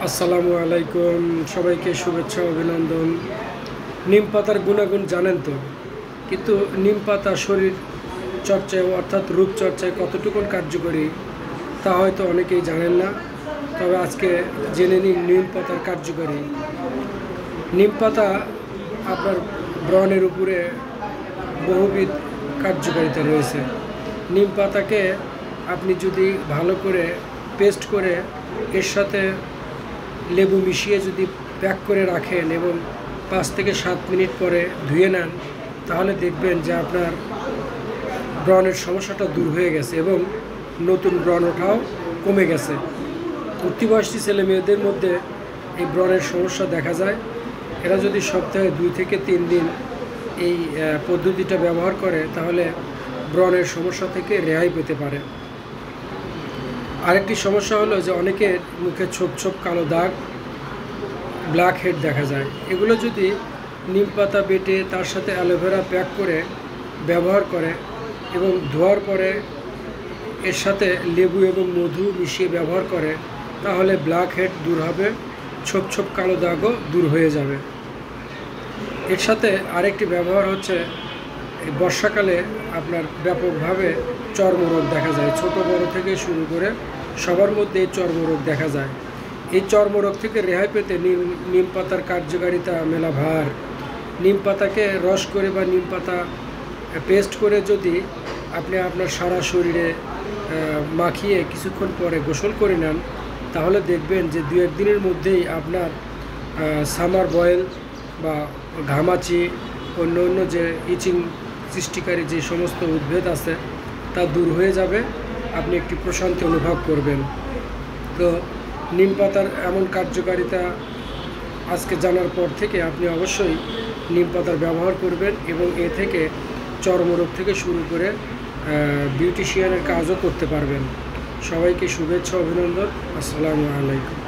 আসসালামু আলাইকুম, সবাইকে শুভেচ্ছা অভিনন্দন। নিম পাতার গুণাগুণ জানেন তো, কিন্তু নিম পাতা শরীর চর্চায় অর্থাৎ রূপচর্চায় কতটুকু কার্যকরী তা হয়তো অনেকেই জানেন না। তবে আজকে জেনে নিন নিম পাতার কার্যকরী। নিম পাতা আপনার ব্রণের উপরে বহুবিধ কার্যকারিতা রয়েছে। নিম পাতাকে আপনি যদি ভালো করে পেস্ট করে এর সাথে লেবু মিশিয়ে যদি প্যাক করে রাখেন এবং 5 থেকে 7 মিনিট পরে ধুয়ে নেন, তাহলে দেখবেন যে আপনার ব্রণের সমস্যাটা দূর হয়ে গেছে এবং নতুন ব্রণ ওঠাও কমে গেছে। উঠতি ছেলে মেয়েদের মধ্যে এই ব্রণের সমস্যা দেখা যায়। এরা যদি সপ্তাহে 2 থেকে 3 দিন এই পদ্ধতিটা ব্যবহার করে, তাহলে ব্রণের সমস্যা থেকে রেহাই পেতে পারে। আরেকটি সমস্যা হলো যে অনেকের মুখে ছোপ ছোপ কালো দাগ, ব্ল্যাক হেড দেখা যায়। এগুলো যদি নিম পাতা বেটে তার সাথে অ্যালোভেরা প্যাক করে ব্যবহার করে এবং ধোয়ার পরে এর সাথে লেবু এবং মধু মিশিয়ে ব্যবহার করে, তাহলে ব্ল্যাক হেড দূর হবে, ছোপ ছোপ কালো দাগও দূর হয়ে যাবে। এর সাথে আরেকটি ব্যবহার হচ্ছে, এই বর্ষাকালে আপনার ব্যাপকভাবে চর্মরোগ দেখা যায়। ছোট বড় থেকে শুরু করে সবার মধ্যে এই চর্মরোগ দেখা যায়। এই চর্মরোগ থেকে রেহাই পেতে নিম পাতার কার্যকারিতা মেলা ভার। নিম পাতাকে রস করে বা নিম পাতা পেস্ট করে যদি আপনি আপনার সারা শরীরে মাখিয়ে কিছুক্ষণ পরে গোসল করে নেন, তাহলে দেখবেন যে 2-1 দিনের মধ্যেই আপনার সামার বয়েল বা ঘামাচি, অন্য অন্য যে ইচিং সৃষ্টিকারী যে সমস্ত উদ্ভিদ আছে তা দূর হয়ে যাবে। আপনি একটি প্রশান্তি অনুভব করবেন। তো নিম পাতার এমন কার্যকারিতা আজকে জানার পর থেকে আপনি অবশ্যই নিম পাতার ব্যবহার করবেন এবং এ থেকে চর্মরোগ থেকে শুরু করে বিউটিশিয়ানের কাজও করতে পারবেন। সবাইকে শুভেচ্ছা অভিনন্দন। আসসালামু আলাইকুম।